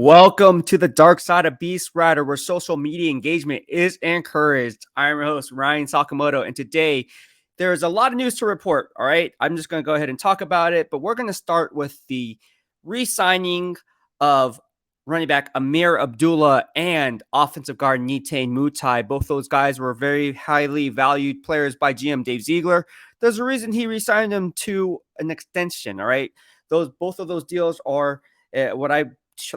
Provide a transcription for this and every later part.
Welcome to the dark side of BEASTwriter, where social media engagement is encouraged. I'm your host, Ryan Sakamoto, and today there's a lot of news to report. All right, I'm just going to go ahead and talk about it, but we're going to start with the re-signing of running back Ameer Abdullah and offensive guard Netane Muti. Both those guys were very highly valued players by GM Dave Ziegler. There's a reason he re-signed them to an extension. All right, both of those deals are what I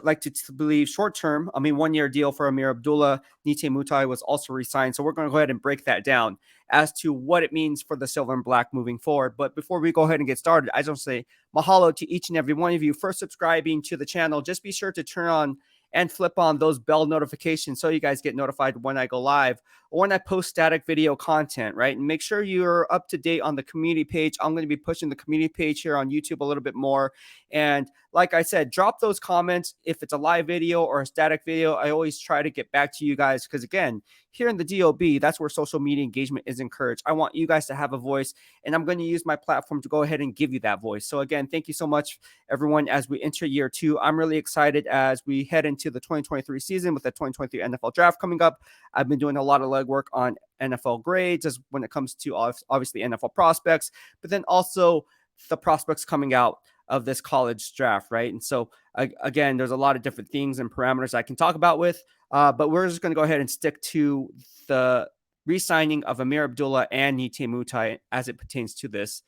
like to believe short term. 1 year deal for Ameer Abdullah. Netane Muti was also re-signed. So we're going to go ahead and break that down as to what it means for the silver and black moving forward. But before we go ahead and get started, I just want to say mahalo to each and every one of you for subscribing to the channel. Just be sure to turn on and flip on those bell notifications so you guys get notified when I go live or when I post static video content, right? And make sure you're up to date on the community page. I'm going to be pushing the community page here on YouTube a little bit more. And like I said, drop those comments. If it's a live video or a static video, I always try to get back to you guys because, again, here in the DOB, that's where social media engagement is encouraged. I want you guys to have a voice, and I'm going to use my platform to go ahead and give you that voice. So, again, thank you so much, everyone, as we enter year 2. I'm really excited as we head into the 2023 season with the 2023 NFL draft coming up. I've been doing a lot of legwork on NFL grades as when it comes to obviously NFL prospects, but then also the prospects coming out of this college draft, right? And so, again, there's a lot of different things and parameters I can talk about with, but we're just going to go ahead and stick to the re-signing of Ameer Abdullah and Netane Muti as it pertains to this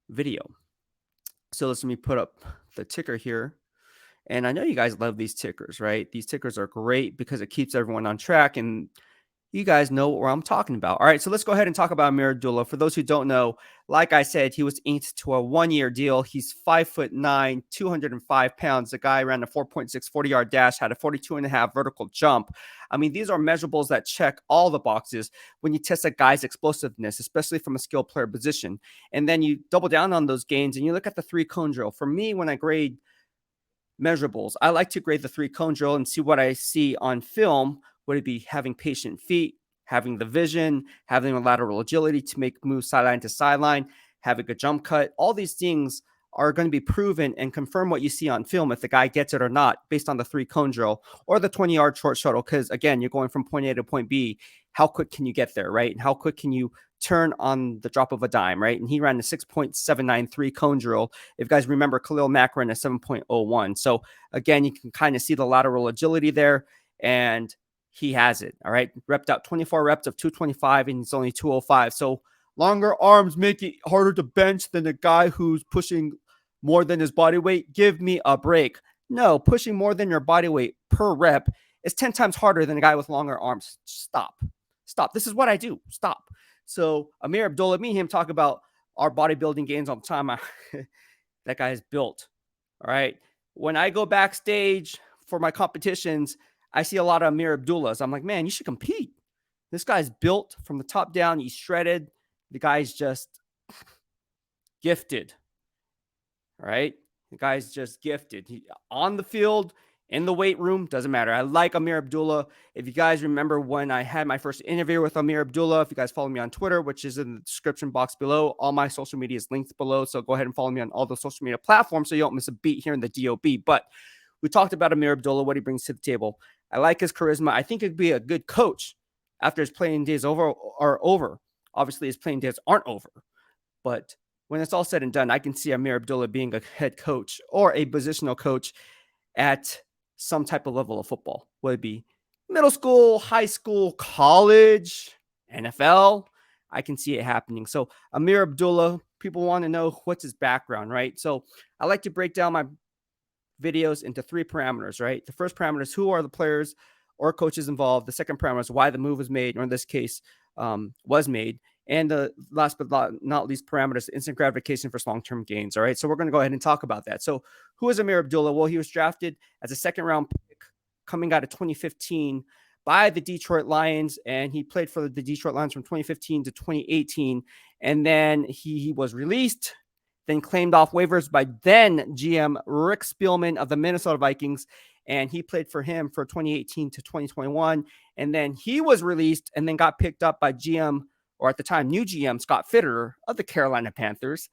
video. So let me put up the ticker here. And I know you guys love these tickers, right? These tickers are great because it keeps everyone on track and you guys know what I'm talking about. All right, so let's go ahead and talk about Ameer Abdullah. For those who don't know, like I said, he was inked to a 1-year deal. He's 5'9", 205 pounds. The guy ran a 4.6 40-yard dash, had a 42.5 vertical jump. These are measurables that check all the boxes when you test a guy's explosiveness, especially from a skilled player position. And then you double down on those gains and you look at the 3-cone drill. For me, when I grade measurables, I like to grade the 3-cone drill and see what I see on film. Would it be having patient feet, having the vision, having a lateral agility to make moves sideline to sideline, having a jump cut? All these things are going to be proven and confirm what you see on film if the guy gets it or not based on the 3-cone drill or the 20-yard short shuttle. Because, again, you're going from point A to point B. How quick can you get there, right? And how quick can you turn on the drop of a dime, right? And he ran a 6.793 cone drill. If you guys remember, Khalil Mack ran a 7.01. So, again, you can kind of see the lateral agility there. And he has it. All right. Repped out 24 reps of 225 and he's only 205. So longer arms make it harder to bench than a guy who's pushing more than his body weight. Give me a break. No, pushing more than your body weight per rep is 10 times harder than a guy with longer arms. Stop. This is what I do. Stop. So Ameer Abdullah, me and him talk about our bodybuilding gains all the time. That guy is built. All right. When I go backstage for my competitions, I see a lot of Ameer Abdullahs. I'm like, man, you should compete. This guy's built from the top down. He's shredded. The guy's just gifted. All right? The guy's just gifted. On the field, in the weight room, doesn't matter. I like Ameer Abdullah. If you guys remember when I had my first interview with Ameer Abdullah, if you guys follow me on Twitter, which is in the description box below, all my social media is linked below. So go ahead and follow me on all the social media platforms so you don't miss a beat here in the DOB. But we talked about Ameer Abdullah, what he brings to the table. I like his charisma. I think he'd be a good coach after his playing days are over. Obviously, his playing days aren't over. But when it's all said and done, I can see Ameer Abdullah being a head coach or a positional coach at some type of level of football. Would it be middle school, high school, college, NFL? I can see it happening. So Ameer Abdullah, people want to know what's his background, right? So I like to break down my videos into 3 parameters, right? The first parameter is who are the players or coaches involved. The second parameter is why the move was made, or in this case, was made. And the last but not least parameters, instant gratification for long-term gains. All right. So we're going to go ahead and talk about that. So who is Ameer Abdullah? Well, he was drafted as a 2nd-round pick coming out of 2015 by the Detroit Lions. And he played for the Detroit Lions from 2015 to 2018. And then he was released, then claimed off waivers by then GM Rick Spielman of the Minnesota Vikings. And he played for him for 2018 to 2021. And then he was released and then got picked up by GM, or at the time, new GM Scott Fitterer of the Carolina Panthers.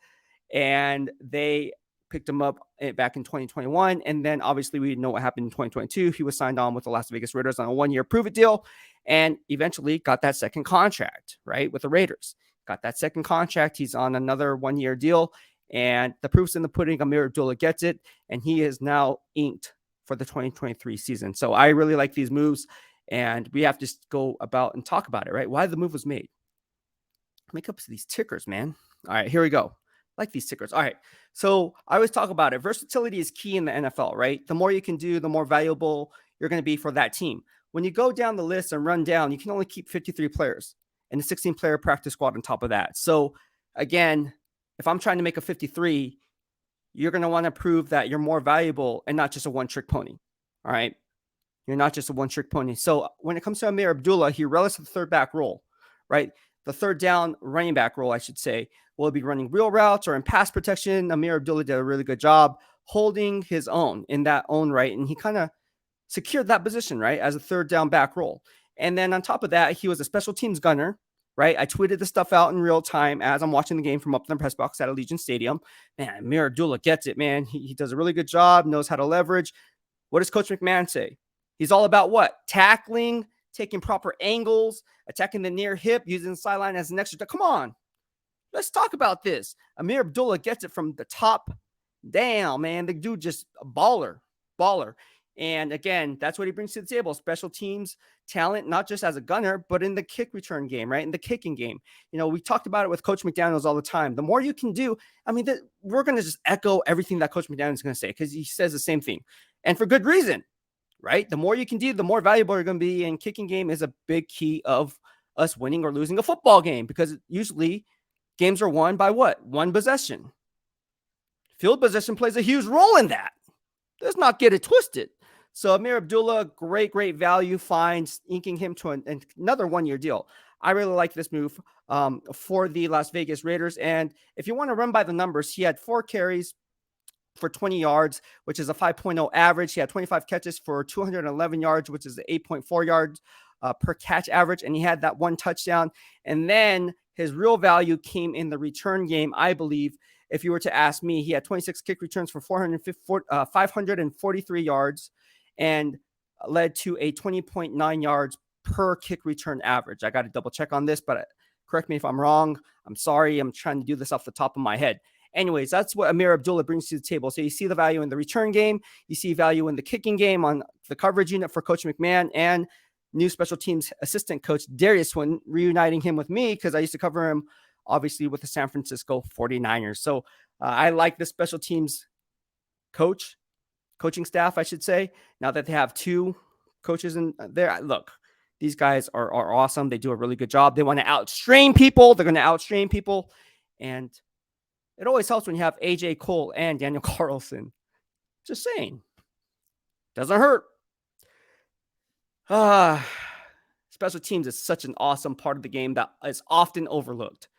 And they picked him up back in 2021. And then obviously we know what happened in 2022. He was signed on with the Las Vegas Raiders on a 1-year prove-it deal and eventually got that second contract, right, with the Raiders. Got that second contract. He's on another 1-year deal. And the proof's in the pudding. Ameer Abdullah gets it. And he is now inked for the 2023 season. So I really like these moves. And we have to go about and talk about it, right? Why the move was made. Make up these tickers, man. All right, here we go. Like these tickers. All right. So I always talk about it. Versatility is key in the NFL, right? The more you can do, the more valuable you're going to be for that team. When you go down the list and run down, you can only keep 53 players and a 16-player practice squad on top of that. So again, if I'm trying to make a 53, you're going to want to prove that you're more valuable and not just a one-trick pony. All right. You're not just a one-trick pony. So when it comes to Ameer Abdullah, he relishes the third back role, right? The third down running back role, I should say, will be running wheel routes or in pass protection. Ameer Abdullah did a really good job holding his own in that own right. And he kind of secured that position, right, as a third down back role. And then on top of that, he was a special teams gunner, right? I tweeted this stuff out in real time as I'm watching the game from up in the press box at Allegiant Stadium. Man, Ameer Abdullah gets it, man. He does a really good job, knows how to leverage. What does Coach McMahon say? He's all about what? Tackling, taking proper angles, attacking the near hip, using the sideline as an extra. Come on. Let's talk about this. Ameer Abdullah gets it from the top down, man. The dude just a baller. And again, that's what he brings to the table. Special teams talent, not just as a gunner, but in the kick return game, right? In the kicking game. You know, we talked about it with Coach McDaniels all the time. The more you can do, I mean, we're going to just echo everything that Coach McDaniels is going to say because he says the same thing. And for good reason, right? The more you can do, the more valuable you're going to be. And kicking game is a big key of us winning or losing a football game because usually games are won by what? One possession. Field possession plays a huge role in that. Let's not get it twisted. So Ameer Abdullah, great value finds, inking him to another 1-year deal. I really like this move for the Las Vegas Raiders. And if you want to run by the numbers, he had 4 carries for 20 yards, which is a 5.0 average. He had 25 catches for 211 yards, which is the 8.4 yards per catch average. And he had that 1 touchdown. And then his real value came in the return game, I believe. If you were to ask me, he had 26 kick returns for 543 yards and led to a 20.9 yards per kick return average. I got to double check on this, but correct me if I'm wrong. I'm sorry. I'm trying to do this off the top of my head. Anyways, that's what Ameer Abdullah brings to the table. So you see the value in the return game. You see value in the kicking game on the coverage unit for Coach McMahon and new special teams assistant coach Darius Swin, reuniting him with me because I used to cover him obviously with the San Francisco 49ers. So I like the special teams coaching staff, I should say, now that they have 2 coaches in there. Look, these guys are awesome. They do a really good job. They want to outstrain people. They're going to outstrain people. And it always helps when you have AJ Cole and Daniel Carlson. Just saying. Doesn't hurt. Special teams is such an awesome part of the game that is often overlooked.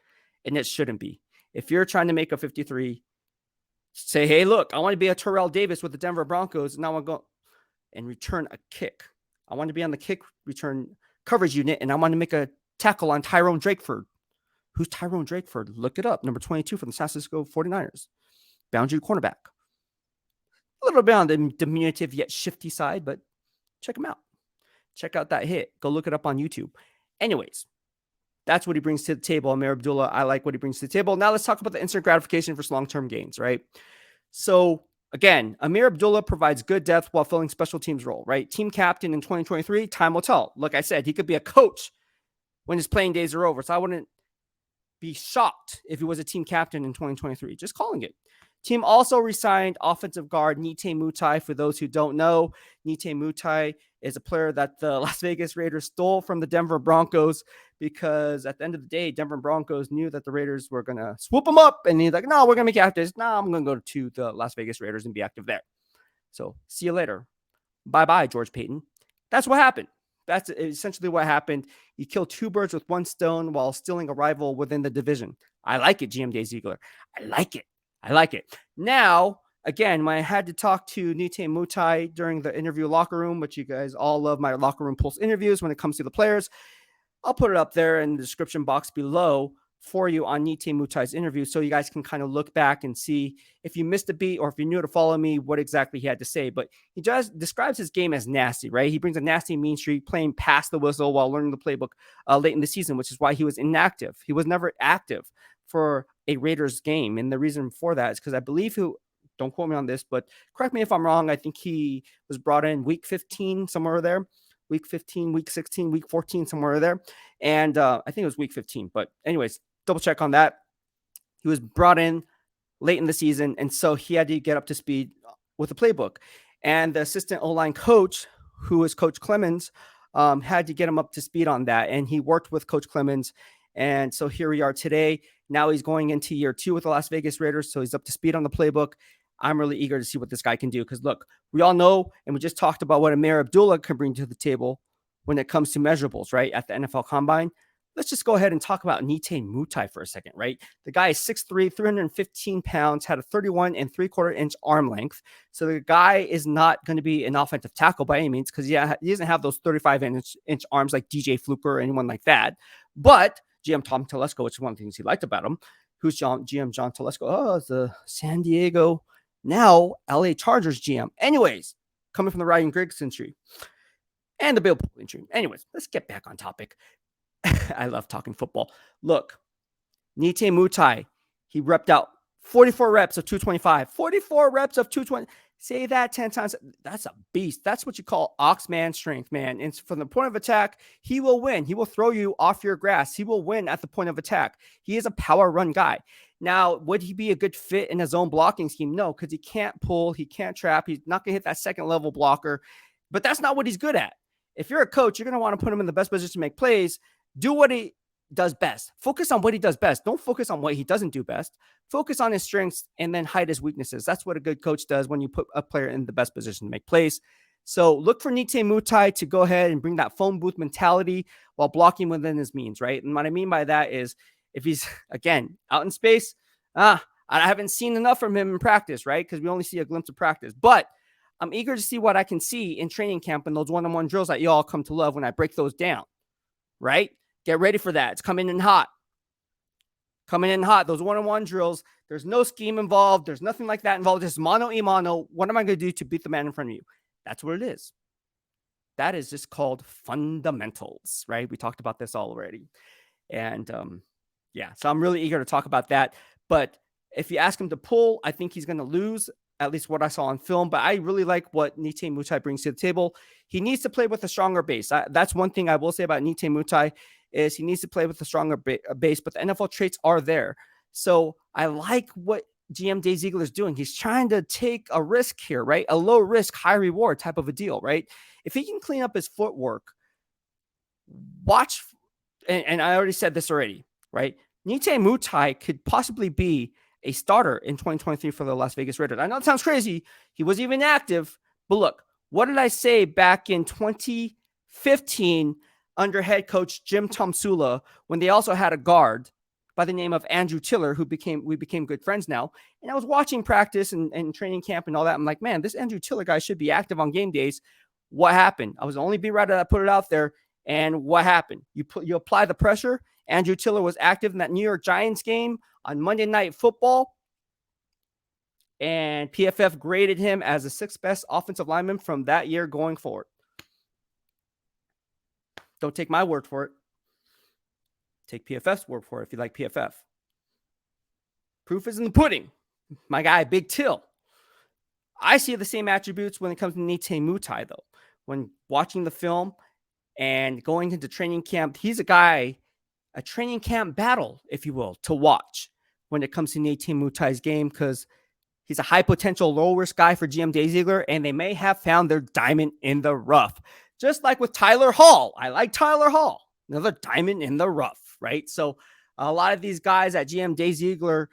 And it shouldn't be. If you're trying to make a 53, say, hey, look, I want to be a Terrell Davis with the Denver Broncos, and I want to go and return a kick. I want to be on the kick return coverage unit, and I want to make a tackle on Tyrone Drakeford. Who's Tyrone Drakeford? Look it up. Number 22 from the San Francisco 49ers. Boundary cornerback. A little bit on the diminutive yet shifty side, but check him out. Check out that hit. Go look it up on YouTube. Anyways, that's what he brings to the table. Ameer Abdullah, I like what he brings to the table. Now let's talk about the instant gratification versus long-term gains, right? So again, Ameer Abdullah provides good depth while filling special teams role, right? Team captain in 2023, time will tell. Like I said, he could be a coach when his playing days are over. So I wouldn't be shocked if he was a team captain in 2023. Just calling it. Team also re-signed offensive guard Netane Muti. For those who don't know, Netane Muti is a player that the Las Vegas Raiders stole from the Denver Broncos because at the end of the day, Denver Broncos knew that the Raiders were going to swoop him up. And he's like, no, we're going to make you active. No, I'm going to go to the Las Vegas Raiders and be active there. So see you later. Bye-bye, George Payton. That's what happened. That's essentially what happened. You kill 2 birds with 1 stone while stealing a rival within the division. I like it, GM Dave Ziegler. I like it. Now, again, when I had to talk to Netane Muti during the interview locker room, which you guys all love my locker room pulse interviews when it comes to the players, I'll put it up there in the description box below. for you on Netane Mutai's interview, so you guys can kind of look back and see if you missed a beat or if you're new to follow me, what exactly he had to say. But he just describes his game as nasty, right? He brings a nasty mean streak, playing past the whistle while learning the playbook late in the season, which is why he was inactive. He was never active for a Raiders game, and the reason for that is because I believe don't quote me on this, but correct me if I'm wrong. I think he was brought in week 15, somewhere there. Week 15, week 16, week 14, somewhere there. And I think it was week 15. But anyways, double check on that. He was brought in late in the season, and so he had to get up to speed with the playbook. And the assistant O-line coach, who was Coach Clemens, had to get him up to speed on that. And he worked with Coach Clemens. And so here we are today. Now he's going into year 2 with the Las Vegas Raiders. So he's up to speed on the playbook. I'm really eager to see what this guy can do. Because look, we all know, and we just talked about what Ameer Abdullah can bring to the table when it comes to measurables, right? At the NFL Combine. Let's just go ahead and talk about Netane Muti for a second, right? The guy is 6'3", 315 pounds, had a 31 3/4 inch arm length. So the guy is not going to be an offensive tackle by any means, because he doesn't have those 35-inch arms like DJ Fluker or anyone like that. But GM Tom Telesco, which is one of the things he liked about him, who's GM John Telesco? Oh, it's the San Diego, now LA Chargers GM. Anyways, coming from the Ryan Grigson tree and the Bill Polian tree. Anyways, let's get back on topic. I love talking football. Look, Netane Muti, he repped out 44 reps of 225. 44 reps of 220. Say that 10 times. That's a beast. That's what you call oxman strength, man. And from the point of attack, he will win. He will throw you off your grass. He will win at the point of attack. He is a power run guy. Now, would he be a good fit in his own blocking scheme? No, because he can't pull. He can't trap. He's not going to hit that second level blocker. But that's not what he's good at. If you're a coach, you're going to want to put him in the best position to make plays. Do what he does best. Focus on what he does best. Don't focus on what he doesn't do best. Focus on his strengths and then hide his weaknesses. That's what a good coach does when you put a player in the best position to make plays. So look for Netane Muti to go ahead and bring that phone booth mentality while blocking within his means, right? And what I mean by that is if he's, again, out in space, I haven't seen enough from him in practice, right? Because we only see a glimpse of practice. But I'm eager to see what I can see in training camp and those one-on-one drills that you all come to love when I break those down, right? Get ready for that. It's coming in hot. Coming in hot. Those one-on-one drills, there's no scheme involved. There's nothing like that involved. Just mano-a-mano. What am I going to do to beat the man in front of you? That's what it is. That is just called fundamentals, right? We talked about this all already. And yeah, so I'm really eager to talk about that. But if you ask him to pull, I think he's going to lose, at least what I saw on film. But I really like what Netane Muti brings to the table. He needs to play with a stronger base. That's one thing I will say about Netane Muti is he needs to play with a stronger base, but the NFL traits are there. So I like what GM Dave Ziegler is doing. He's trying to take a risk here, right? A low risk, high reward type of a deal, right? If he can clean up his footwork, watch, and I already said this already, right? Netane Muti could possibly be a starter in 2023 for the Las Vegas Raiders. I know it sounds crazy. He was even active, but look, what did I say back in 2015 under head coach Jim Tomsula when they also had a guard by the name of Andrew Tiller, who we became good friends now. And I was watching practice and training camp and all that. I'm like, man, this Andrew Tiller guy should be active on game days. What happened? I was the only beat writer that put it out there. And what happened? You apply the pressure. Andrew Tiller was active in that New York Giants game on Monday Night Football. And PFF graded him as the 6th best offensive lineman from that year going forward. Don't take my word for it. Take PFF's word for it if you like PFF. Proof is in the pudding. My guy, Big Till. I see the same attributes when it comes to Netane Muti, though. When watching the film and going into training camp, he's a guy, a training camp battle, if you will, to watch when it comes to Netane Muti's game, because he's a high potential, low risk guy for GM Dave Ziegler, and they may have found their diamond in the rough. Just like with Tyler Hall. I like Tyler Hall. Another diamond in the rough, right? So a lot of these guys that GM Dave Ziegler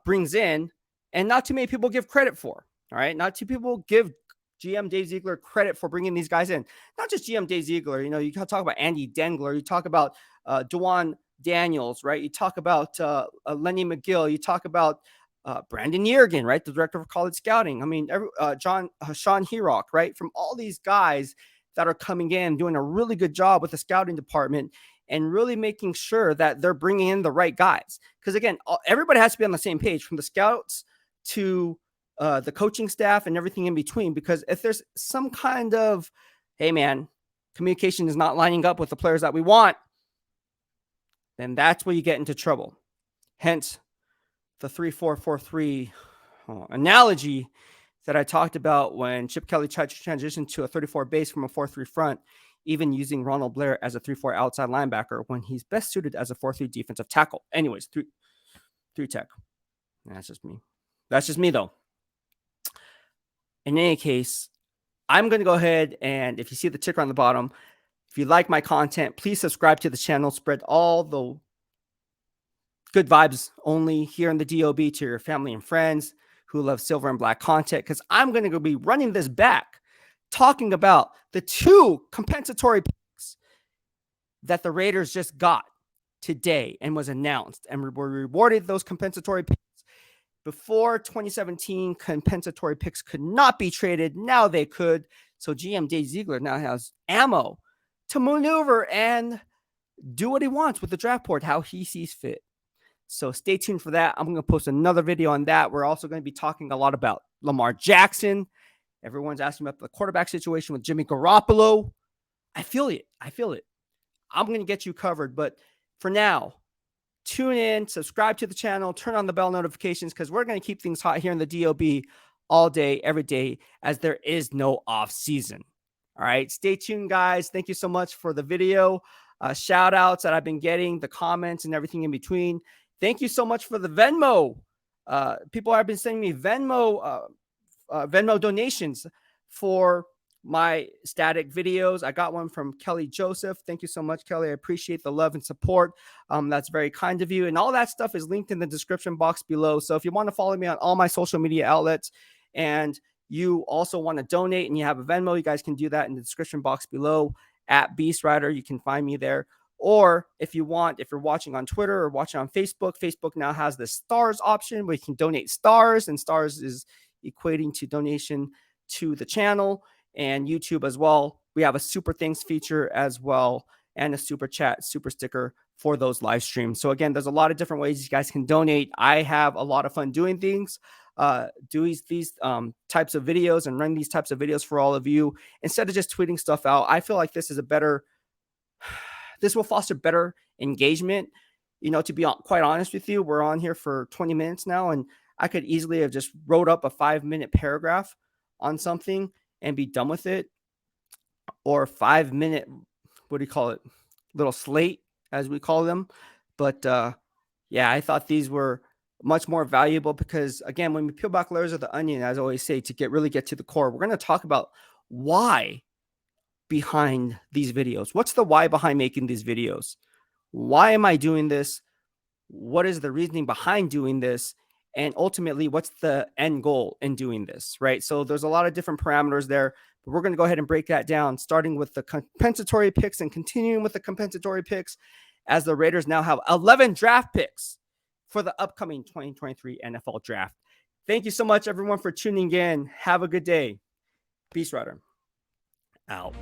brings in, and not too many people give credit for, all right? Not too people give GM Dave Ziegler credit for bringing these guys in. Not just GM Dave Ziegler. You know, you can talk about Andy Dengler. You talk about Dewan Daniels, right? You talk about Lenny McGill. You talk about Brandon Yergin, right? The director of college scouting. I mean, Sean Herock, right? From all these guys that are coming in, doing a really good job with the scouting department. and really making sure that they're bringing in the right guys. Because again, everybody has to be on the same page, from the scouts to the coaching staff and everything in between. Because if there's some kind of, hey man, communication is not lining up with the players that we want, then that's where you get into trouble. Hence the 3-4-4-3 analogy that I talked about when Chip Kelly tried to transition to a 34 base from a 4-3 front, even using Ronald Blair as a 3-4 outside linebacker when he's best suited as a 4-3 defensive tackle. Anyways, 3 tech. That's just me. That's just me, though. In any case, I'm going to go ahead and, if you see the ticker on the bottom, if you like my content, please subscribe to the channel. Spread all the good vibes only here in the DOB to your family and friends who love silver and black content, because I'm going to be running this back, talking about the 2 compensatory picks that the Raiders just got today and was announced, and were rewarded those compensatory picks. Before 2017, compensatory picks could not be traded. Now they could. So GM Dave Ziegler now has ammo to maneuver and do what he wants with the draft board, how he sees fit. So stay tuned for that. I'm going to post another video on that. We're also going to be talking a lot about Lamar Jackson. Everyone's asking about the quarterback situation with Jimmy Garoppolo. I feel it. I'm going to get you covered. But for now, tune in, subscribe to the channel, turn on the bell notifications, because we're going to keep things hot here in the DOB all day, every day, as there is no off season. All right. Stay tuned, guys. Thank you so much for the video. Shout outs that I've been getting, the comments and everything in between. Thank you so much for the Venmo. People have been sending me Venmo donations for my static videos. I got one from Kelly Joseph. Thank you so much, Kelly. I appreciate the love and support. That's very kind of you. And all that stuff is linked in the description box below. So if you want to follow me on all my social media outlets, and you also want to donate and you have a Venmo, you guys can do that in the description box below at BEASTwriter. You can find me there. Or if you want, if you're watching on Twitter or watching on Facebook, Facebook now has the stars option where you can donate stars, and stars is equating to donation to the channel. And YouTube as well. We have a super thanks feature as well, and a super chat, super sticker for those live streams. So again, there's a lot of different ways you guys can donate. I have a lot of fun doing things, doing these types of videos and run these types of videos for all of you instead of just tweeting stuff out. I feel like this is this will foster better engagement. You know, to be quite honest with you, we're on here for 20 minutes now, and I could easily have just wrote up a 5-minute paragraph on something and be done with it, or 5-minute, what do you call it? Little slate, as we call them. But yeah, I thought these were much more valuable because, again, when we peel back layers of the onion, as I always say, to really get to the core, we're going to talk about why behind these videos. What's the why behind making these videos? Why am I doing this? What is the reasoning behind doing this? And ultimately, what's the end goal in doing this, right? So there's a lot of different parameters there, but we're going to go ahead and break that down, starting with the compensatory picks and continuing with the compensatory picks, as the Raiders now have 11 draft picks for the upcoming 2023 NFL draft. Thank you so much, everyone, for tuning in. Have a good day. BEASTwriter out.